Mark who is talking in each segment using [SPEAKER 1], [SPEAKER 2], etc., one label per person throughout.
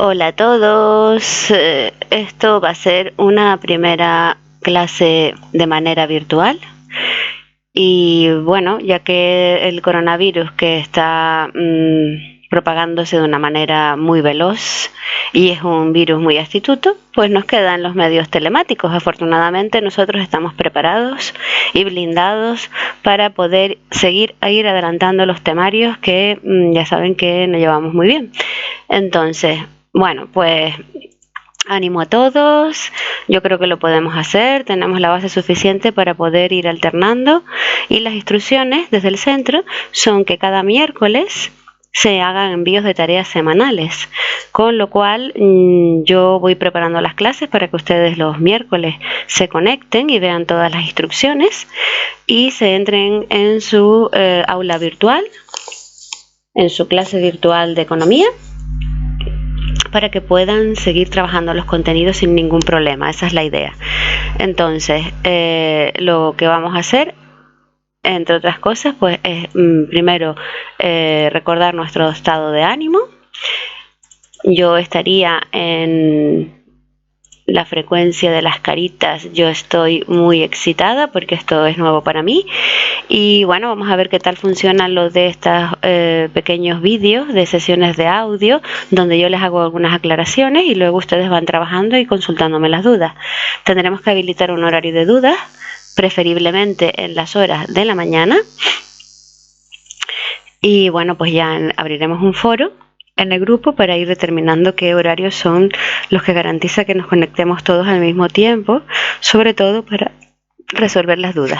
[SPEAKER 1] Hola a todos. Esto va a ser una primera clase de manera virtual. Y bueno, ya que el coronavirus que está propagándose de una manera muy veloz y es un virus muy astuto, pues nos quedan los medios telemáticos. Afortunadamente nosotros estamos preparados y blindados para poder seguir a ir adelantando los temarios que ya saben que nos llevamos muy bien. Entonces, bueno, pues ánimo a todos, yo creo que lo podemos hacer, tenemos la base suficiente para poder ir alternando y las instrucciones desde el centro son que cada miércoles se hagan envíos de tareas semanales, con lo cual yo voy preparando las clases para que ustedes los miércoles se conecten y vean todas las instrucciones y se entren en su aula virtual, en su clase virtual de economía, para que puedan seguir trabajando los contenidos sin ningún problema. Esa es la idea. Entonces, lo que vamos a hacer, entre otras cosas, pues es primero recordar nuestro estado de ánimo. Yo estaría en la frecuencia de las caritas. Yo estoy muy excitada porque esto es nuevo para mí. Y bueno, vamos a ver qué tal funciona lo de estos pequeños vídeos de sesiones de audio donde yo les hago algunas aclaraciones y luego ustedes van trabajando y consultándome las dudas. Tendremos que habilitar un horario de dudas, preferiblemente en las horas de la mañana. Y bueno, pues ya abriremos un foro en el grupo para ir determinando qué horarios son los que garantiza que nos conectemos todos al mismo tiempo, sobre todo para resolver las dudas.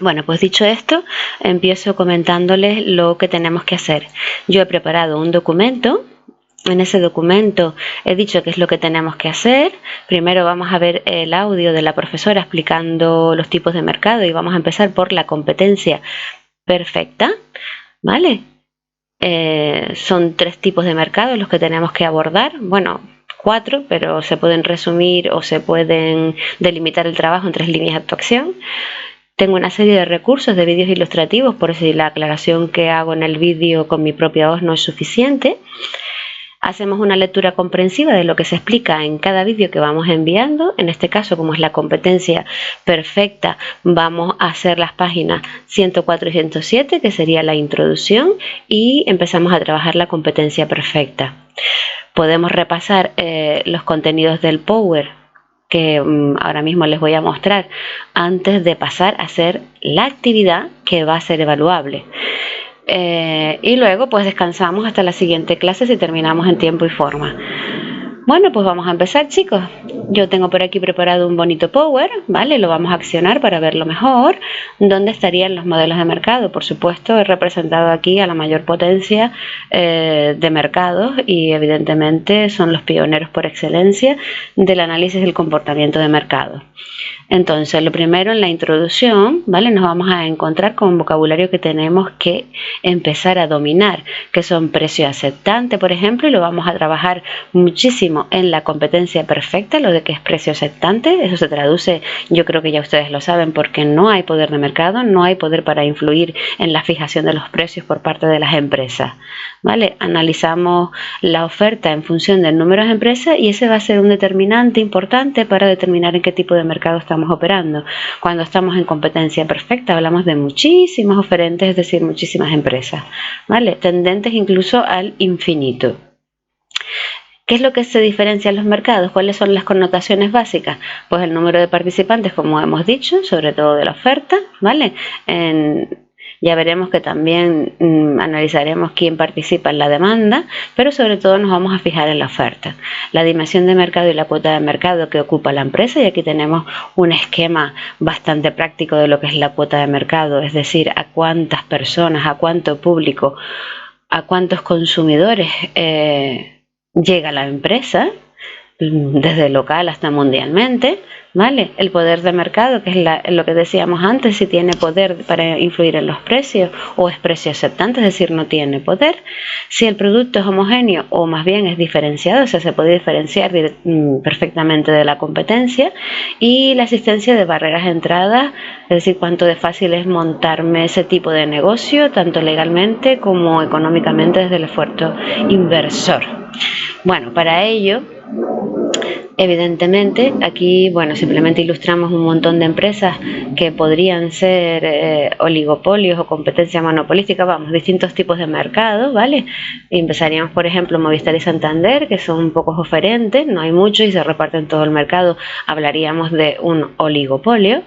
[SPEAKER 1] Bueno, pues dicho esto, empiezo comentándoles lo que tenemos que hacer. Yo he preparado un documento. En ese documento he dicho qué es lo que tenemos que hacer. Primero vamos a ver el audio de la profesora explicando los tipos de mercado y vamos a empezar por la competencia perfecta, ¿vale? Son 3 tipos de mercado los que tenemos que abordar. Bueno, 4, pero se pueden resumir o se pueden delimitar el trabajo en 3 líneas de actuación. Tengo una serie de recursos de vídeos ilustrativos por si la aclaración que hago en el vídeo con mi propia voz no es suficiente. Hacemos una lectura comprensiva de lo que se explica en cada vídeo que vamos enviando. En este caso, como es la competencia perfecta, vamos a hacer las páginas 104 y 107, que sería la introducción, y empezamos a trabajar la competencia perfecta. Podemos repasar los contenidos del Power, que ahora mismo les voy a mostrar, antes de pasar a hacer la actividad que va a ser evaluable. Y luego pues descansamos hasta la siguiente clase si terminamos en tiempo y forma. Bueno, pues vamos a empezar, chicos. Yo tengo por aquí preparado un bonito Power, ¿vale? Lo vamos a accionar para verlo mejor. ¿Dónde estarían los modelos de mercado? Por supuesto, he representado aquí a la mayor potencia de mercados y evidentemente son los pioneros por excelencia del análisis del comportamiento de mercado. Entonces, lo primero en la introducción, ¿vale? Nos vamos a encontrar con un vocabulario que tenemos que empezar a dominar, que son precio aceptante, por ejemplo, y lo vamos a trabajar muchísimo en la competencia perfecta, lo de que es precio aceptante. Eso se traduce, yo creo que ya ustedes lo saben, porque no hay poder de mercado, no hay poder para influir en la fijación de los precios por parte de las empresas, ¿vale? Analizamos la oferta en función del número de empresas y ese va a ser un determinante importante para determinar en qué tipo de mercado estamos operando. Cuando estamos en competencia perfecta hablamos de muchísimos oferentes, es decir, muchísimas empresas, ¿vale? Tendentes incluso al infinito. ¿Qué es lo que se diferencia en los mercados? ¿Cuáles son las connotaciones básicas? Pues el número de participantes, como hemos dicho, sobre todo de la oferta, ¿vale? Ya veremos que también analizaremos quién participa en la demanda, pero sobre todo nos vamos a fijar en la oferta. La dimensión de mercado y la cuota de mercado que ocupa la empresa, y aquí tenemos un esquema bastante práctico de lo que es la cuota de mercado, es decir, a cuántas personas, a cuánto público, a cuántos consumidores llega la empresa, desde local hasta mundialmente, ¿vale? El poder de mercado, que es lo que decíamos antes, si tiene poder para influir en los precios o es precio aceptante, es decir, no tiene poder. Si el producto es homogéneo o más bien es diferenciado, o sea, se puede diferenciar perfectamente de la competencia. Y la existencia de barreras de entrada, es decir, cuánto de fácil es montarme ese tipo de negocio, tanto legalmente como económicamente desde el esfuerzo inversor. Bueno, para ello, evidentemente, aquí, bueno, simplemente ilustramos un montón de empresas que podrían ser oligopolios o competencia monopolística, vamos, distintos tipos de mercados, ¿vale? Y empezaríamos, por ejemplo, Movistar y Santander, que son pocos oferentes, no hay muchos y se reparten todo el mercado, hablaríamos de un oligopolio.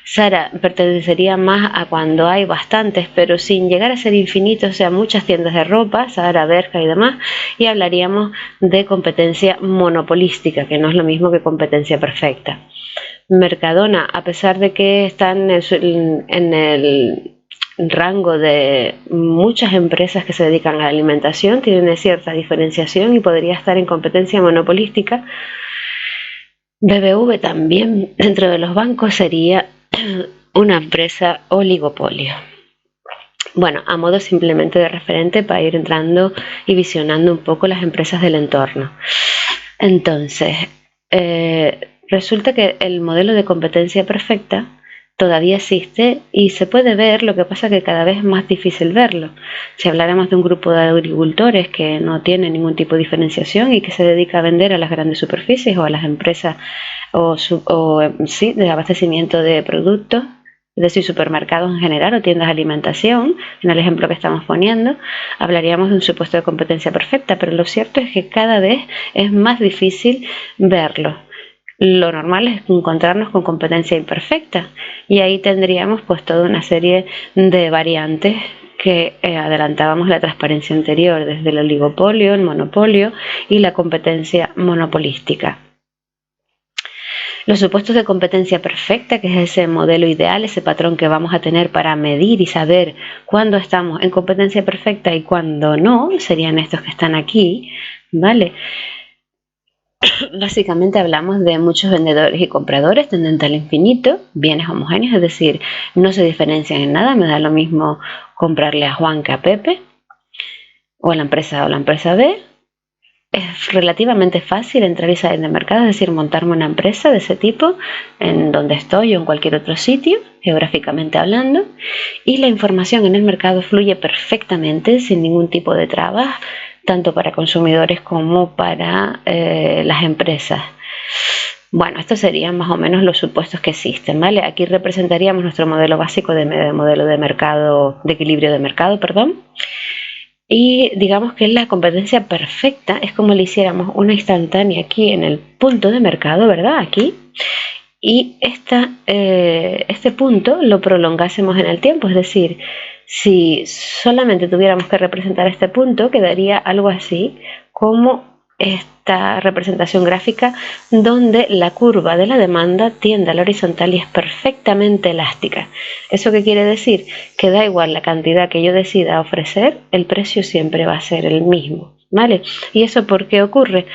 [SPEAKER 1] Zara pertenecería más a cuando hay bastantes, pero sin llegar a ser infinitos, o sea, muchas tiendas de ropa, Zara, Bershka y demás, y hablaríamos de competencia monopolística, que no es lo mismo que competencia perfecta. Mercadona, a pesar de que está en el rango de muchas empresas que se dedican a la alimentación, tiene cierta diferenciación y podría estar en competencia monopolística. BBV también, dentro de los bancos, sería una empresa oligopolio. Bueno, a modo simplemente de referente para ir entrando y visionando un poco las empresas del entorno. Entonces, resulta que el modelo de competencia perfecta todavía existe y se puede ver, lo que pasa que cada vez es más difícil verlo. Si habláramos de un grupo de agricultores que no tiene ningún tipo de diferenciación y que se dedica a vender a las grandes superficies o a las empresas de abastecimiento de productos, es decir, supermercados en general o tiendas de alimentación, en el ejemplo que estamos poniendo, hablaríamos de un supuesto de competencia perfecta, pero lo cierto es que cada vez es más difícil verlo. Lo normal es encontrarnos con competencia imperfecta y ahí tendríamos pues toda una serie de variantes que adelantábamos la transparencia anterior, desde el oligopolio, el monopolio y la competencia monopolística. Los supuestos de competencia perfecta, que es ese modelo ideal, ese patrón que vamos a tener para medir y saber cuándo estamos en competencia perfecta y cuándo no, serían estos que están aquí, ¿vale? Básicamente hablamos de muchos vendedores y compradores tendentes al infinito, bienes homogéneos, es decir, no se diferencian en nada, me da lo mismo comprarle a Juan que a Pepe, o a la empresa B. Es relativamente fácil entrar y salir del mercado, es decir, montarme una empresa de ese tipo en donde estoy o en cualquier otro sitio, geográficamente hablando, y la información en el mercado fluye perfectamente sin ningún tipo de trabas, tanto para consumidores como para las empresas. Bueno, estos serían más o menos los supuestos que existen, ¿vale? Aquí representaríamos nuestro modelo básico de modelo de mercado, de equilibrio de mercado, perdón. Y digamos que la competencia perfecta es como le hiciéramos una instantánea aquí en el punto de mercado, ¿verdad? Aquí. Y este punto lo prolongásemos en el tiempo, es decir, si solamente tuviéramos que representar este punto, quedaría algo así como esta representación gráfica donde la curva de la demanda tiende a la horizontal y es perfectamente elástica. ¿Eso qué quiere decir? Que da igual la cantidad que yo decida ofrecer, el precio siempre va a ser el mismo, ¿vale? ¿Y eso por qué ocurre?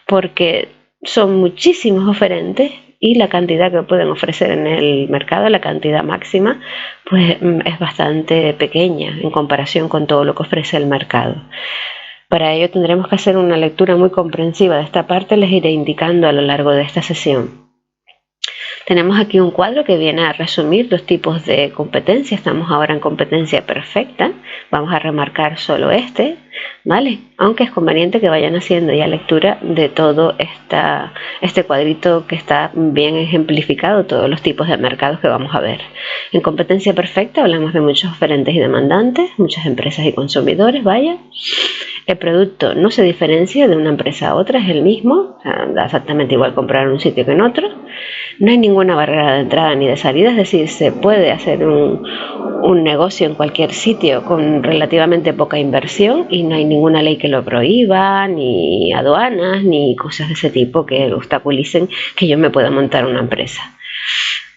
[SPEAKER 1] Porque son muchísimos oferentes y la cantidad que pueden ofrecer en el mercado, la cantidad máxima, pues es bastante pequeña en comparación con todo lo que ofrece el mercado. Para ello tendremos que hacer una lectura muy comprensiva de esta parte, les iré indicando a lo largo de esta sesión. Tenemos aquí un cuadro que viene a resumir los tipos de competencia. Estamos ahora en competencia perfecta. Vamos a remarcar solo este, ¿vale? Aunque es conveniente que vayan haciendo ya lectura de todo este cuadrito que está bien ejemplificado, todos los tipos de mercados que vamos a ver. En competencia perfecta hablamos de muchos oferentes y demandantes, muchas empresas y consumidores, vaya. El producto no se diferencia de una empresa a otra, es el mismo, o sea, da exactamente igual comprar en un sitio que en otro. No hay ninguna barrera de entrada ni de salida, es decir, se puede hacer un negocio en cualquier sitio con relativamente poca inversión y no hay ninguna ley que lo prohíba, ni aduanas, ni cosas de ese tipo que obstaculicen que yo me pueda montar una empresa.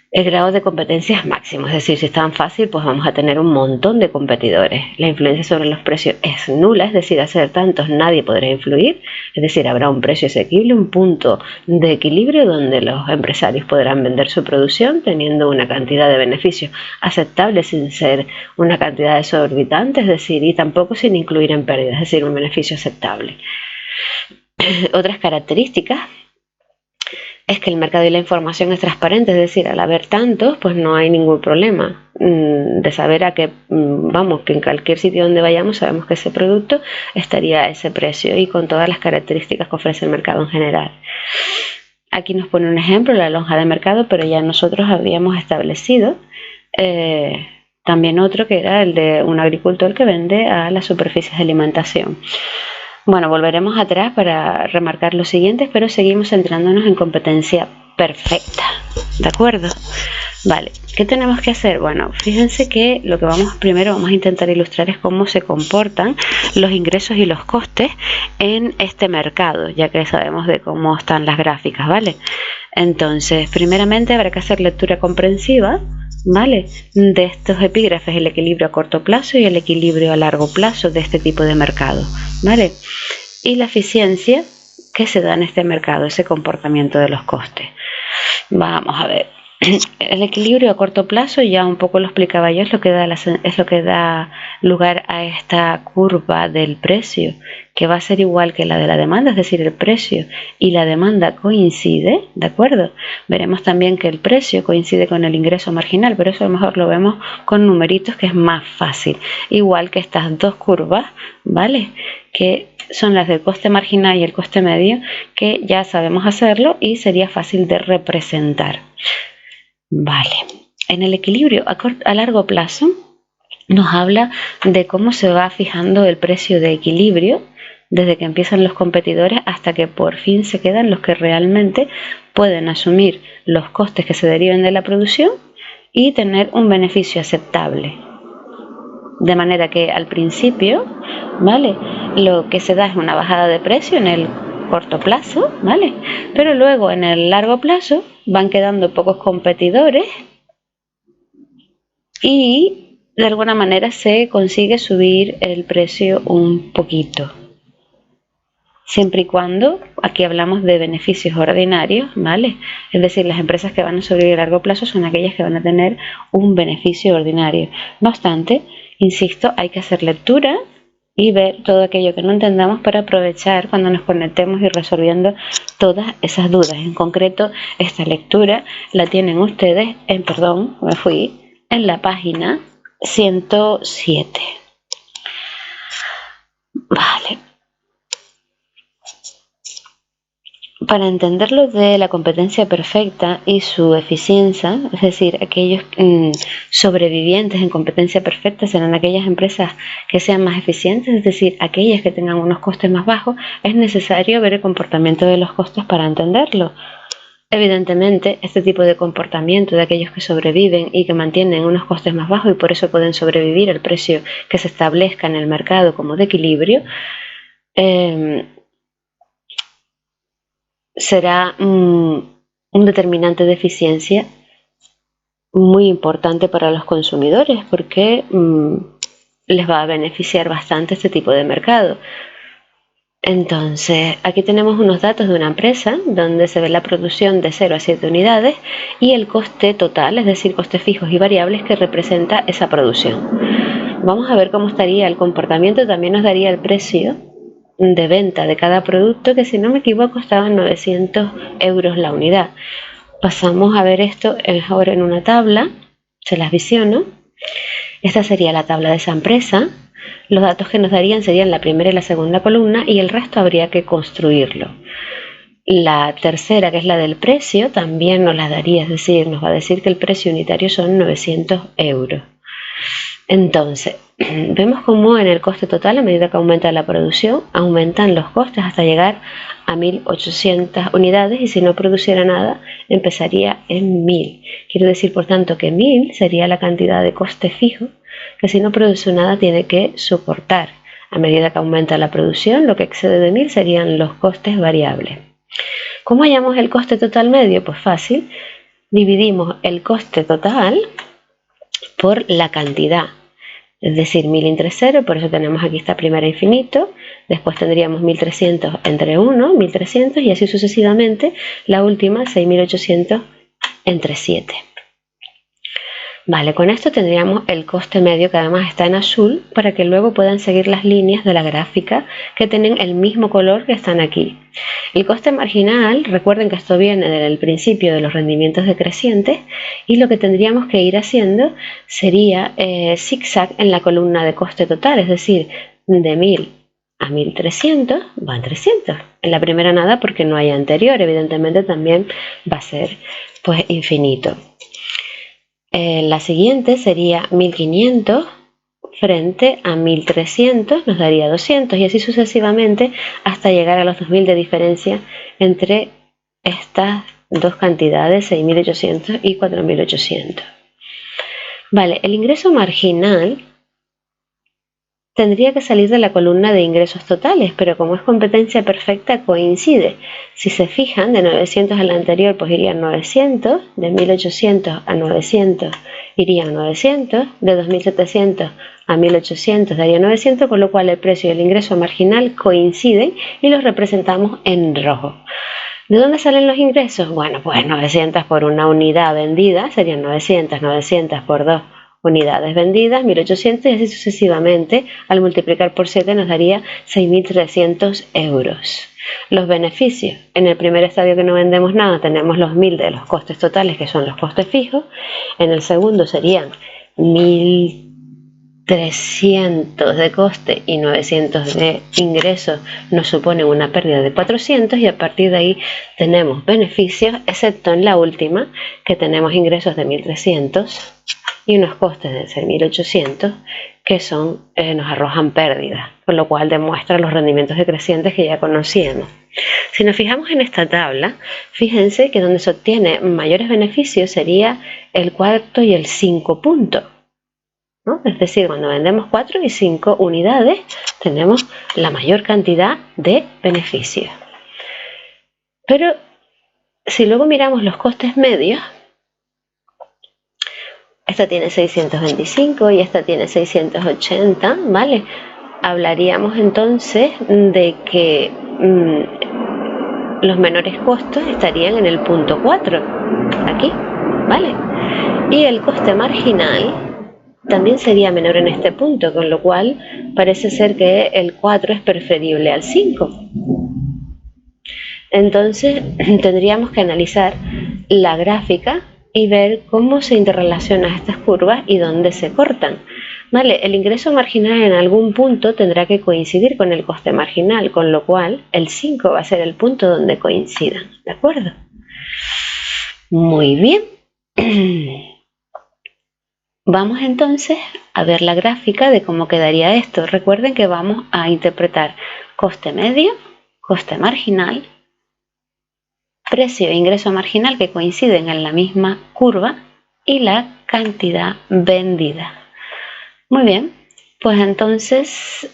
[SPEAKER 1] El grado de competencia es máximo, es decir, si es tan fácil, pues vamos a tener un montón de competidores. La influencia sobre los precios es nula, es decir, al ser tantos nadie podrá influir, es decir, habrá un precio asequible, un punto de equilibrio donde los empresarios podrán vender su producción teniendo una cantidad de beneficios aceptable sin ser una cantidad desorbitante, es decir, y tampoco sin incluir en pérdidas, es decir, un beneficio aceptable. Otras características es que el mercado y la información es transparente, es decir, al haber tantos, pues no hay ningún problema de saber a qué, vamos, que en cualquier sitio donde vayamos sabemos que ese producto estaría a ese precio y con todas las características que ofrece el mercado en general. Aquí nos pone un ejemplo, la lonja de mercado, pero ya nosotros habíamos establecido también otro que era el de un agricultor que vende a las superficies de alimentación. Bueno, volveremos atrás para remarcar los siguientes, pero seguimos centrándonos en competencia perfecta, ¿de acuerdo? Vale, ¿qué tenemos que hacer? Bueno, fíjense que lo que primero vamos a intentar ilustrar es cómo se comportan los ingresos y los costes en este mercado, ya que sabemos de cómo están las gráficas, ¿vale? Entonces, primeramente habrá que hacer lectura comprensiva, ¿vale? De estos epígrafes, el equilibrio a corto plazo y el equilibrio a largo plazo de este tipo de mercado, ¿vale? Y la eficiencia que se da en este mercado, ese comportamiento de los costes. Vamos a ver. El equilibrio a corto plazo, ya un poco lo explicaba yo, es lo que da lugar a esta curva del precio, que va a ser igual que la de la demanda, es decir, el precio y la demanda coincide, ¿de acuerdo? Veremos también que el precio coincide con el ingreso marginal, pero eso a lo mejor lo vemos con numeritos, que es más fácil, igual que estas dos curvas, ¿vale? Que son las del coste marginal y el coste medio, que ya sabemos hacerlo y sería fácil de representar. Vale, en el equilibrio a largo plazo nos habla de cómo se va fijando el precio de equilibrio desde que empiezan los competidores hasta que por fin se quedan los que realmente pueden asumir los costes que se deriven de la producción y tener un beneficio aceptable. De manera que al principio, ¿vale?, lo que se da es una bajada de precio en el corto plazo, ¿vale? Pero luego en el largo plazo van quedando pocos competidores y de alguna manera se consigue subir el precio un poquito. Siempre y cuando, aquí hablamos de beneficios ordinarios, ¿vale? Es decir, las empresas que van a sobrevivir a largo plazo son aquellas que van a tener un beneficio ordinario. No obstante, insisto, hay que hacer lectura y ver todo aquello que no entendamos para aprovechar cuando nos conectemos y resolviendo todas esas dudas. En concreto, esta lectura la tienen ustedes en la página 107. Vale. Para entender lo de la competencia perfecta y su eficiencia, es decir, aquellos sobrevivientes en competencia perfecta serán aquellas empresas que sean más eficientes, es decir, aquellas que tengan unos costes más bajos, es necesario ver el comportamiento de los costes para entenderlo. Evidentemente, este tipo de comportamiento de aquellos que sobreviven y que mantienen unos costes más bajos y por eso pueden sobrevivir al precio que se establezca en el mercado como de equilibrio, será un determinante de eficiencia muy importante para los consumidores porque les va a beneficiar bastante este tipo de mercado. Entonces, aquí tenemos unos datos de una empresa donde se ve la producción de 0 a 7 unidades y el coste total, es decir, costes fijos y variables que representa esa producción. Vamos a ver cómo estaría el comportamiento, también nos daría el precio de venta de cada producto, que si no me equivoco estaban 900 euros la unidad. Pasamos a ver esto ahora en una tabla, se las visiono. Esta sería la tabla de esa empresa. Los datos que nos darían serían la primera y la segunda columna y el resto habría que construirlo. La tercera, que es la del precio, también nos la daría, es decir, nos va a decir que el precio unitario son 900 euros. Entonces, vemos cómo en el coste total, a medida que aumenta la producción, aumentan los costes hasta llegar a 1.800 unidades y si no produciera nada, empezaría en 1.000. Quiero decir, por tanto, que 1.000 sería la cantidad de coste fijo que si no produce nada tiene que soportar. A medida que aumenta la producción, lo que excede de 1.000 serían los costes variables. ¿Cómo hallamos el coste total medio? Pues fácil, dividimos el coste total por la cantidad, es decir, 1.000 entre 0, por eso tenemos aquí esta primera infinito, después tendríamos 1.300 entre 1, 1.300 y así sucesivamente, la última 6.800 entre 7. Vale, con esto tendríamos el coste medio, que además está en azul, para que luego puedan seguir las líneas de la gráfica que tienen el mismo color que están aquí. El coste marginal, recuerden que esto viene del principio de los rendimientos decrecientes, y lo que tendríamos que ir haciendo sería zigzag en la columna de coste total, es decir, de 1000 a 1300 van 300. En la primera nada porque no hay anterior, evidentemente también va a ser pues infinito. La siguiente sería 1500 frente a 1300, nos daría 200 y así sucesivamente hasta llegar a los 2000 de diferencia entre estas dos cantidades, 6800 y 4800. Vale, el ingreso marginal tendría que salir de la columna de ingresos totales, pero como es competencia perfecta coincide. Si se fijan, de 900 al anterior pues irían 900, de 1800 a 900 irían 900, de 2700 a 1800 daría 900, con lo cual el precio y el ingreso marginal coinciden y los representamos en rojo. ¿De dónde salen los ingresos? Bueno, pues 900 por una unidad vendida serían 900, 900 por 2 unidades vendidas, 1800 y así sucesivamente. Al multiplicar por 7 nos daría 6.300 euros. Los beneficios: en el primer estadio que no vendemos nada tenemos los 1000 de los costes totales, que son los costes fijos. En el segundo serían 1300 de coste y 900 de ingresos, nos supone una pérdida de 400, y a partir de ahí tenemos beneficios, excepto en la última, que tenemos ingresos de 1300 y unos costes de 6.800 que nos arrojan pérdidas, con lo cual demuestra los rendimientos decrecientes que ya conocíamos. Si nos fijamos en esta tabla, fíjense que donde se obtiene mayores beneficios sería el cuarto y el 5 puntos, ¿no? Es decir, cuando vendemos 4 y 5 unidades tenemos la mayor cantidad de beneficios. Pero si luego miramos los costes medios, esta tiene 625 y esta tiene 680, ¿vale? Hablaríamos entonces de que los menores costos estarían en el punto 4, aquí, ¿vale? Y el coste marginal también sería menor en este punto, con lo cual parece ser que el 4 es preferible al 5. Entonces tendríamos que analizar la gráfica y ver cómo se interrelacionan estas curvas y dónde se cortan. Vale, el ingreso marginal en algún punto tendrá que coincidir con el coste marginal, con lo cual el 5 va a ser el punto donde coincidan, ¿de acuerdo? Muy bien. Vamos entonces a ver la gráfica de cómo quedaría esto. Recuerden que vamos a interpretar coste medio, coste marginal, precio e ingreso marginal que coinciden en la misma curva y la cantidad vendida. Muy bien, pues entonces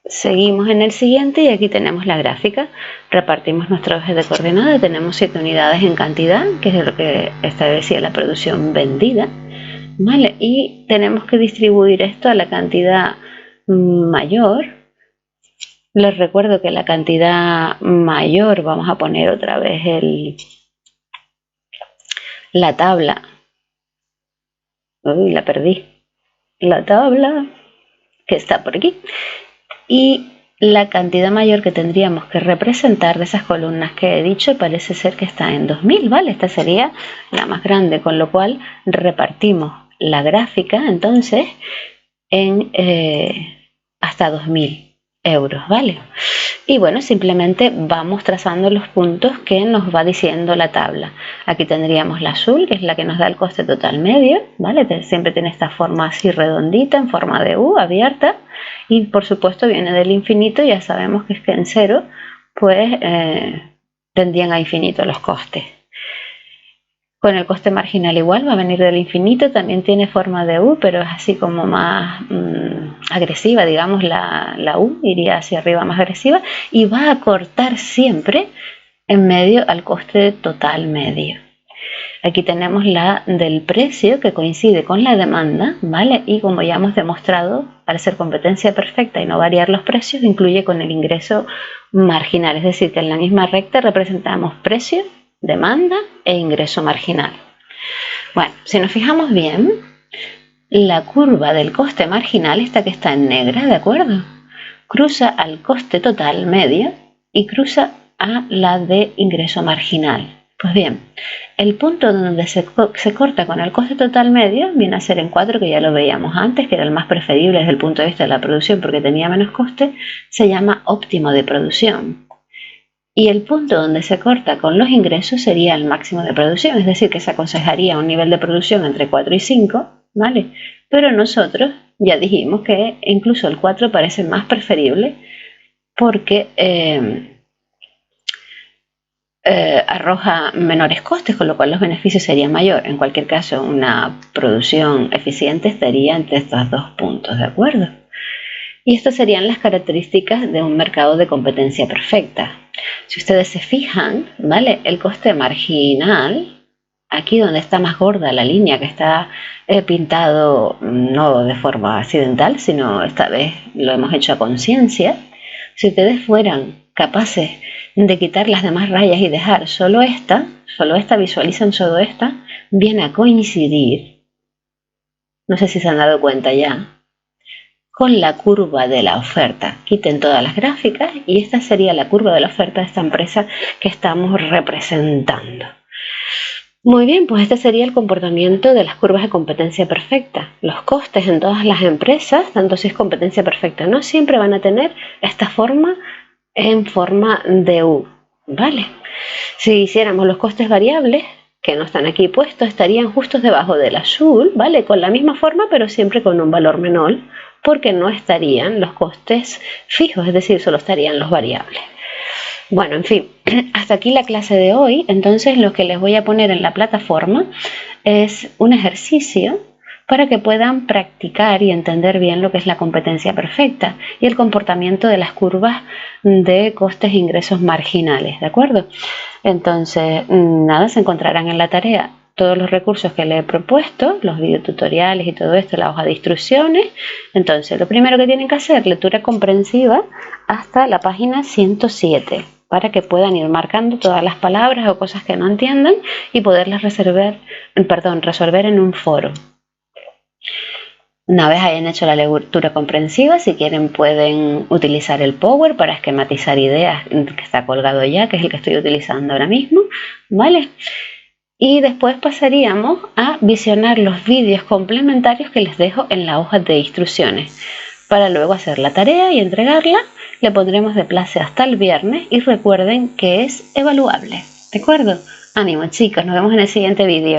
[SPEAKER 1] seguimos en el siguiente y aquí tenemos la gráfica. Repartimos nuestro eje de coordenadas, tenemos 7 unidades en cantidad, que es lo que establecía la producción vendida, ¿vale? Y tenemos que distribuir esto a la cantidad mayor. Les recuerdo que la cantidad mayor, vamos a poner otra vez la tabla. Uy, la perdí. La tabla que está por aquí. Y la cantidad mayor que tendríamos que representar de esas columnas que he dicho parece ser que está en 2000, ¿vale? Esta sería la más grande, con lo cual repartimos la gráfica entonces en hasta 2000 euros, ¿vale? Y bueno, simplemente vamos trazando los puntos que nos va diciendo la tabla. Aquí tendríamos la azul, que es la que nos da el coste total medio, ¿vale? Siempre tiene esta forma así redondita, en forma de U, abierta, y por supuesto viene del infinito. Ya sabemos que es que en cero, pues tendrían a infinito los costes. Con el coste marginal igual, va a venir del infinito, también tiene forma de U, pero es así como más agresiva, digamos, la U iría hacia arriba más agresiva y va a cortar siempre en medio al coste total medio. Aquí tenemos la del precio que coincide con la demanda, ¿vale? Y como ya hemos demostrado, al ser competencia perfecta y no variar los precios, incluye con el ingreso marginal, es decir, que en la misma recta representamos precio, demanda e ingreso marginal.
[SPEAKER 2] Bueno, si nos fijamos bien, la curva del coste marginal, esta que está en negra, ¿de acuerdo?, cruza al coste total medio y cruza a la de ingreso marginal. Pues bien, el punto donde se corta con el coste total medio viene a ser en 4, que ya lo veíamos antes, que era el más preferible desde el punto de vista de la producción porque tenía menos coste, se llama óptimo de producción. Y el punto donde se corta con los ingresos sería el máximo de producción, es decir, que se aconsejaría un nivel de producción entre 4 y 5, ¿vale? Pero nosotros ya dijimos que incluso el 4 parece más preferible porque arroja menores costes, con lo cual los beneficios serían mayores. En cualquier caso, una producción eficiente estaría entre estos dos puntos, ¿de acuerdo? Y estas serían las características de un mercado de competencia perfecta. Si ustedes se fijan, ¿vale?, el coste marginal, aquí donde está más gorda la línea que está pintado no de forma accidental, sino esta vez lo hemos hecho a conciencia. Si ustedes fueran capaces de quitar las demás rayas y dejar solo esta, visualizan solo esta, viene a coincidir, no sé si se han dado cuenta ya, con la curva de la oferta. Quiten todas las gráficas y esta sería la curva de la oferta de esta empresa que estamos representando. Muy bien, pues este sería el comportamiento de las curvas de competencia perfecta. Los costes en todas las empresas, tanto si es competencia perfecta, no siempre van a tener esta forma en forma de U, ¿vale? Si hiciéramos los costes variables, que no están aquí puestos, estarían justo debajo del azul, ¿vale?, con la misma forma, pero siempre con un valor menor, porque no estarían los costes fijos, es decir, solo estarían los variables. Bueno, en fin, hasta aquí la clase de hoy. Entonces lo que les voy a poner en la plataforma es un ejercicio para que puedan practicar y entender bien lo que es la competencia perfecta y el comportamiento de las curvas de costes e ingresos marginales, ¿de acuerdo? Entonces, nada, se encontrarán en la tarea todos los recursos que le he propuesto, los videotutoriales y todo esto, la hoja de instrucciones. Entonces, lo primero que tienen que hacer, lectura comprensiva hasta la página 107, para que puedan ir marcando todas las palabras o cosas que no entiendan y poderlas resolver en un foro. Una vez hayan hecho la lectura comprensiva, si quieren pueden utilizar el Power para esquematizar ideas, que está colgado ya, que es el que estoy utilizando ahora mismo, ¿vale? Y después pasaríamos a visionar los vídeos complementarios que les dejo en la hoja de instrucciones. Para luego hacer la tarea y entregarla, le pondremos de plazo hasta el viernes y recuerden que es evaluable, ¿de acuerdo? Ánimo chicos, nos vemos en el siguiente vídeo.